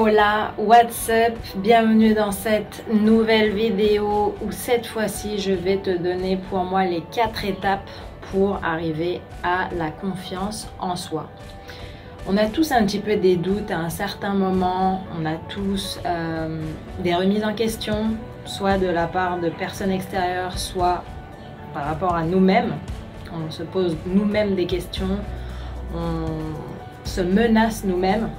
Hola, what's up? Bienvenue dans cette nouvelle vidéo où cette fois-ci je vais te donner pour moi les 4 étapes pour arriver à la confiance en soi. On a tous un petit peu des doutes à un certain moment, on a tous des remises en question, soit de la part de personnes extérieures, soit par rapport à nous-mêmes. On se pose nous-mêmes des questions, on se menace nous-mêmes.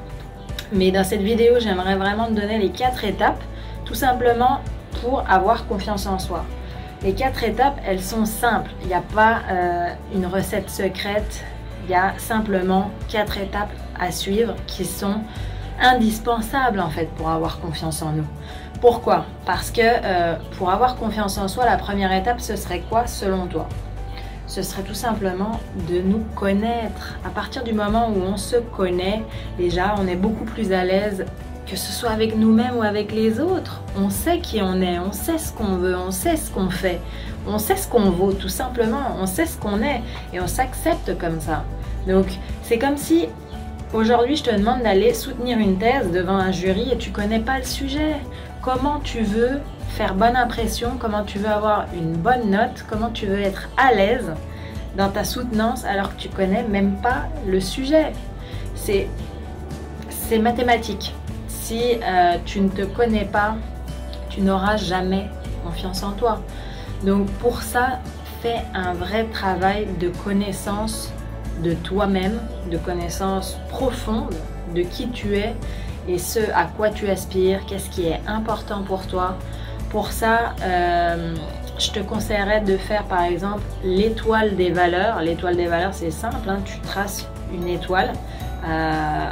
Mais dans cette vidéo, j'aimerais vraiment te donner les 4 étapes, tout simplement pour avoir confiance en soi. Les 4 étapes, elles sont simples. Il n'y a pas une recette secrète, il y a simplement 4 étapes à suivre qui sont indispensables en fait pour avoir confiance en nous. Pourquoi? Parce que pour avoir confiance en soi, la première étape, ce serait quoi selon toi? Ce serait tout simplement de nous connaître. À partir du moment où on se connaît, déjà, on est beaucoup plus à l'aise, que ce soit avec nous-mêmes ou avec les autres. On sait qui on est, on sait ce qu'on veut, on sait ce qu'on fait, on sait ce qu'on vaut, tout simplement. On sait ce qu'on est et on s'accepte comme ça. Donc, c'est comme si aujourd'hui, je te demande d'aller soutenir une thèse devant un jury et tu connais pas le sujet. Comment tu veux faire bonne impression, comment tu veux avoir une bonne note, comment tu veux être à l'aise dans ta soutenance alors que tu connais même pas le sujet. C'est mathématique. Si tu ne te connais pas, tu n'auras jamais confiance en toi. Donc pour ça, fais un vrai travail de connaissance de toi-même, de connaissance profonde de qui tu es et ce à quoi tu aspires, qu'est-ce qui est important pour toi. Pour ça, je te conseillerais de faire par exemple l'étoile des valeurs. L'étoile des valeurs, c'est simple, hein, tu traces une étoile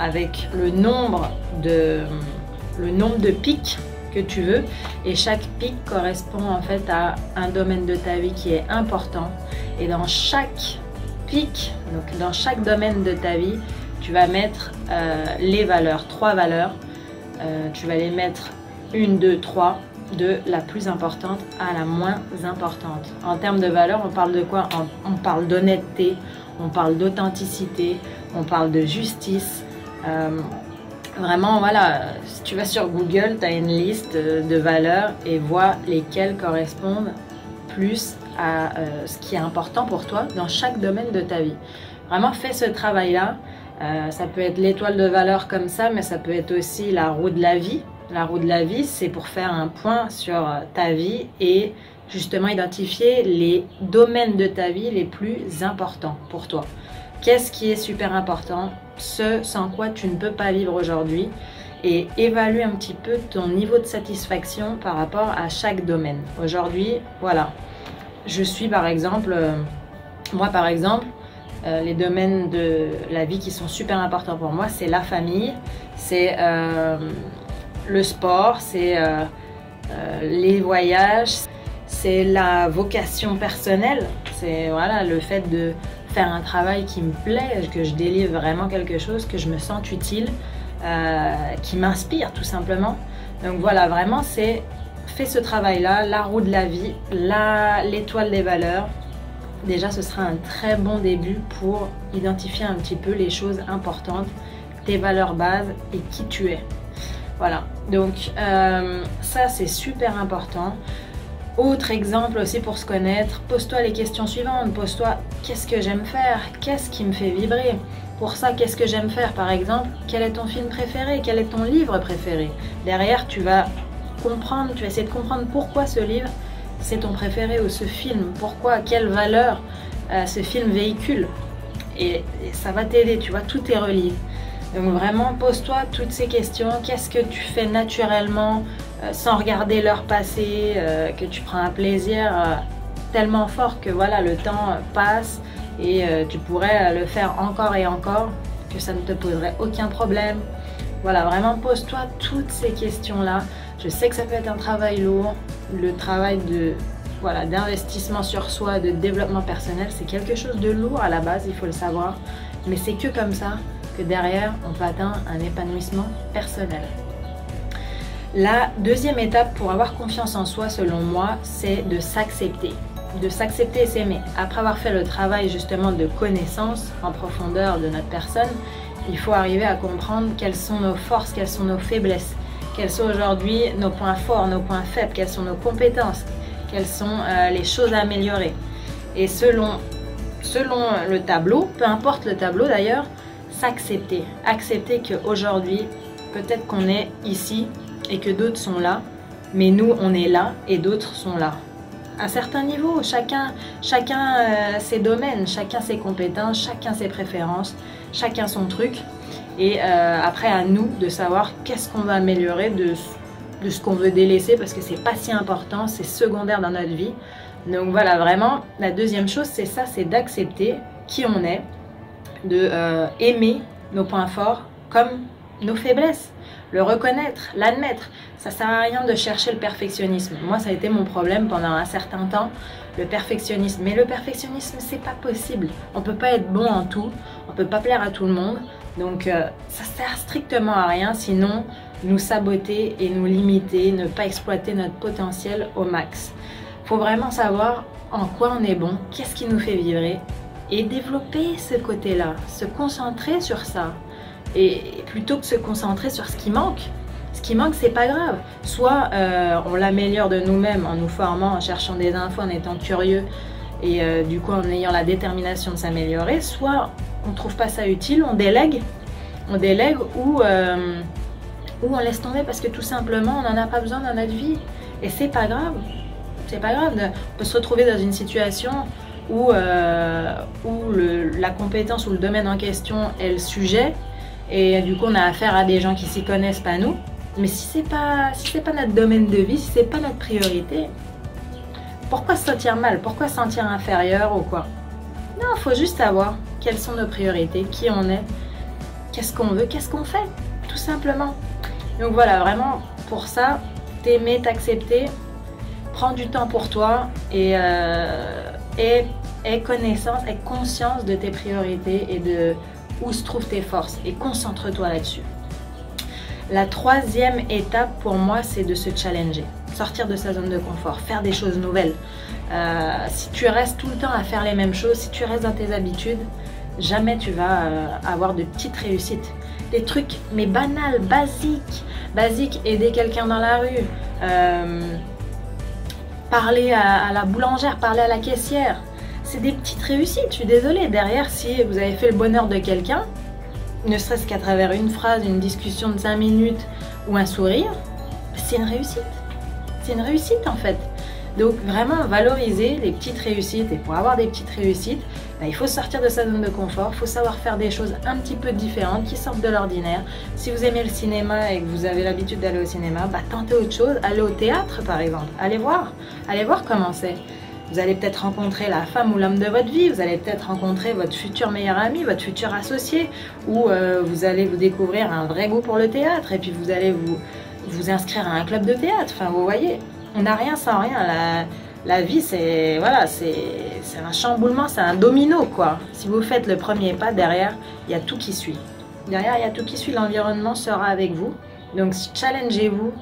avec le nombre de pics que tu veux et chaque pic correspond en fait à un domaine de ta vie qui est important. Et dans chaque pic, donc dans chaque domaine de ta vie, tu vas mettre les valeurs, 3 valeurs. Tu vas les mettre 1, 2, 3. De la plus importante à la moins importante. En termes de valeur, on parle de quoi? On parle d'honnêteté, on parle d'authenticité, on parle de justice. Vraiment, voilà, si tu vas sur Google, tu as une liste de valeurs et vois lesquelles correspondent plus à ce qui est important pour toi dans chaque domaine de ta vie. Vraiment, fais ce travail-là. Ça peut être l'étoile de valeur comme ça, mais ça peut être aussi la roue de la vie. La roue de la vie, c'est pour faire un point sur ta vie et justement identifier les domaines de ta vie les plus importants pour toi. Qu'est-ce qui est super important, ce sans quoi tu ne peux pas vivre aujourd'hui et évalue un petit peu ton niveau de satisfaction par rapport à chaque domaine. Aujourd'hui, voilà, je suis par exemple, les domaines de la vie qui sont super importants pour moi, c'est la famille, c'est le sport, c'est les voyages, c'est la vocation personnelle, c'est voilà, le fait de faire un travail qui me plaît, que je délivre vraiment quelque chose, que je me sente utile, qui m'inspire tout simplement. Donc voilà, vraiment c'est fais ce travail-là, la roue de la vie, l'étoile des valeurs. Déjà ce sera un très bon début pour identifier un petit peu les choses importantes, tes valeurs bases et qui tu es. Voilà, donc ça c'est super important. Autre exemple aussi pour se connaître, pose-toi les questions suivantes. Pose-toi qu'est-ce que j'aime faire, qu'est-ce qui me fait vibrer. Pour ça, qu'est-ce que j'aime faire par exemple, quel est ton film préféré, quel est ton livre préféré. Derrière, tu vas comprendre, tu vas essayer de comprendre pourquoi ce livre c'est ton préféré ou ce film, pourquoi, quelle valeur ce film véhicule. Et ça va t'aider, tu vois, tout est relié. Donc vraiment, pose-toi toutes ces questions. Qu'est-ce que tu fais naturellement sans regarder l'heure passer, que tu prends un plaisir tellement fort que voilà, le temps passe et tu pourrais le faire encore et encore, que ça ne te poserait aucun problème. Voilà, vraiment pose-toi toutes ces questions-là. Je sais que ça peut être un travail lourd, le travail d'investissement sur soi, de développement personnel, c'est quelque chose de lourd à la base, il faut le savoir, mais c'est que comme ça que derrière, on peut atteindre un épanouissement personnel. La deuxième étape pour avoir confiance en soi, selon moi, c'est de s'accepter. De s'accepter et s'aimer. Après avoir fait le travail justement de connaissance en profondeur de notre personne, il faut arriver à comprendre quelles sont nos forces, quelles sont nos faiblesses, quels sont aujourd'hui nos points forts, nos points faibles, quelles sont nos compétences, quelles sont les choses à améliorer. Et selon le tableau, peu importe le tableau d'ailleurs, s'accepter. Accepter qu'aujourd'hui, peut-être qu'on est ici et que d'autres sont là, mais nous, on est là et d'autres sont là. À certains niveaux, chacun ses domaines, chacun ses compétences, chacun ses préférences, chacun son truc. Et après, à nous de savoir qu'est-ce qu'on va améliorer de ce qu'on veut délaisser, parce que c'est pas si important, c'est secondaire dans notre vie. Donc voilà, vraiment, la deuxième chose, c'est ça, c'est d'accepter qui on est, de aimer nos points forts comme nos faiblesses, le reconnaître, l'admettre. Ça sert à rien de chercher le perfectionnisme. Moi, ça a été mon problème pendant un certain temps, le perfectionnisme. Mais le perfectionnisme, c'est pas possible. On peut pas être bon en tout, on peut pas plaire à tout le monde. Donc, ça sert strictement à rien, sinon nous saboter et nous limiter, ne pas exploiter notre potentiel au max. Il faut vraiment savoir en quoi on est bon, qu'est-ce qui nous fait vibrer et développer ce côté-là, se concentrer sur ça. Et plutôt que se concentrer sur ce qui manque. Ce qui manque, c'est pas grave. Soit on l'améliore de nous-mêmes en nous formant, en cherchant des infos, en étant curieux et du coup en ayant la détermination de s'améliorer, soit on trouve pas ça utile, on délègue ou on laisse tomber parce que tout simplement on n'en a pas besoin dans notre vie. Et c'est pas grave. C'est pas grave. On peut se retrouver dans une situation où la compétence ou le domaine en question est le sujet. Et du coup, on a affaire à des gens qui s'y connaissent, pas nous. Mais si c'est pas notre domaine de vie, si c'est pas notre priorité, pourquoi se sentir mal? Pourquoi se sentir inférieur ou quoi? Non, il faut juste savoir quelles sont nos priorités, qui on est, qu'est-ce qu'on veut, qu'est-ce qu'on fait, tout simplement. Donc voilà, vraiment, pour ça, t'aimer, t'accepter, prends du temps pour toi et aie connaissance, aie conscience de tes priorités et de où se trouvent tes forces et concentre-toi là-dessus. La troisième étape pour moi, c'est de se challenger, sortir de sa zone de confort, faire des choses nouvelles. Si tu restes tout le temps à faire les mêmes choses, si tu restes dans tes habitudes, jamais tu vas avoir de petites réussites. Des trucs mais banals, basiques, aider quelqu'un dans la rue, parler à la boulangère, parler à la caissière. C'est des petites réussites, je suis désolée. Derrière, si vous avez fait le bonheur de quelqu'un, ne serait-ce qu'à travers une phrase, une discussion de 5 minutes ou un sourire, c'est une réussite. C'est une réussite en fait. Donc vraiment valoriser les petites réussites. Et pour avoir des petites réussites, il faut sortir de sa zone de confort, il faut savoir faire des choses un petit peu différentes qui sortent de l'ordinaire. Si vous aimez le cinéma et que vous avez l'habitude d'aller au cinéma, tentez autre chose, allez au théâtre par exemple, allez voir comment c'est. Vous allez peut-être rencontrer la femme ou l'homme de votre vie, vous allez peut-être rencontrer votre futur meilleur ami, votre futur associé, ou vous allez vous découvrir un vrai goût pour le théâtre, et puis vous allez vous inscrire à un club de théâtre. Enfin, vous voyez, on n'a rien sans rien. La vie, c'est un chamboulement, c'est un domino, quoi. Si vous faites le premier pas, derrière, il y a tout qui suit. Derrière, il y a tout qui suit, l'environnement sera avec vous. Donc, challengez-vous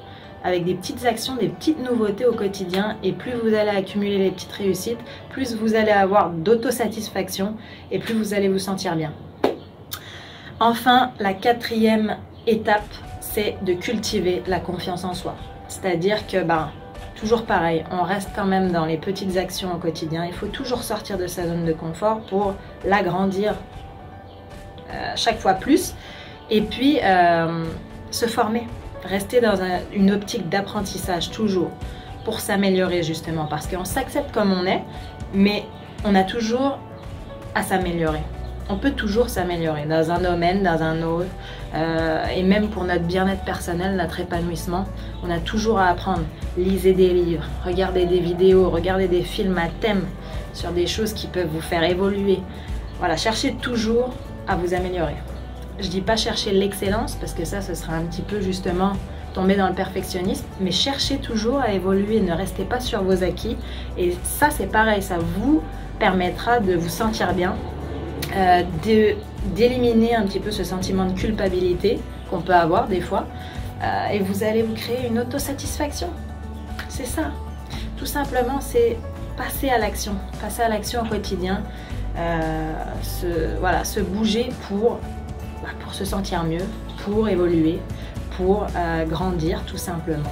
avec des petites actions, des petites nouveautés au quotidien, et plus vous allez accumuler les petites réussites, plus vous allez avoir d'autosatisfaction et plus vous allez vous sentir bien. Enfin, la quatrième étape, c'est de cultiver la confiance en soi. C'est-à-dire que, toujours pareil, on reste quand même dans les petites actions au quotidien. Il faut toujours sortir de sa zone de confort pour l'agrandir chaque fois plus, et puis se former. Rester dans une optique d'apprentissage toujours pour s'améliorer justement, parce qu'on s'accepte comme on est, mais on a toujours à s'améliorer. On peut toujours s'améliorer dans un domaine, dans un autre, et même pour notre bien-être personnel, notre épanouissement, on a toujours à apprendre. Lisez des livres, regardez des vidéos, regardez des films à thème sur des choses qui peuvent vous faire évoluer. Voilà, cherchez toujours à vous améliorer. Je dis pas chercher l'excellence, parce que ça, ce sera un petit peu justement tomber dans le perfectionnisme, mais cherchez toujours à évoluer, ne restez pas sur vos acquis. Et ça, c'est pareil, ça vous permettra de vous sentir bien, d'éliminer un petit peu ce sentiment de culpabilité qu'on peut avoir des fois, et vous allez vous créer une autosatisfaction. C'est ça. Tout simplement, c'est passer à l'action au quotidien, se bouger pour pour se sentir mieux, pour évoluer, pour grandir tout simplement.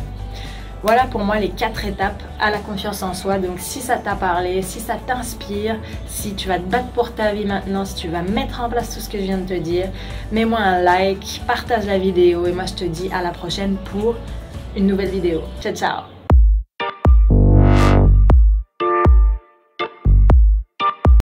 Voilà pour moi les 4 étapes à la confiance en soi. Donc si ça t'a parlé, si ça t'inspire, si tu vas te battre pour ta vie maintenant, si tu vas mettre en place tout ce que je viens de te dire, mets-moi un like, partage la vidéo et moi je te dis à la prochaine pour une nouvelle vidéo. Ciao ciao!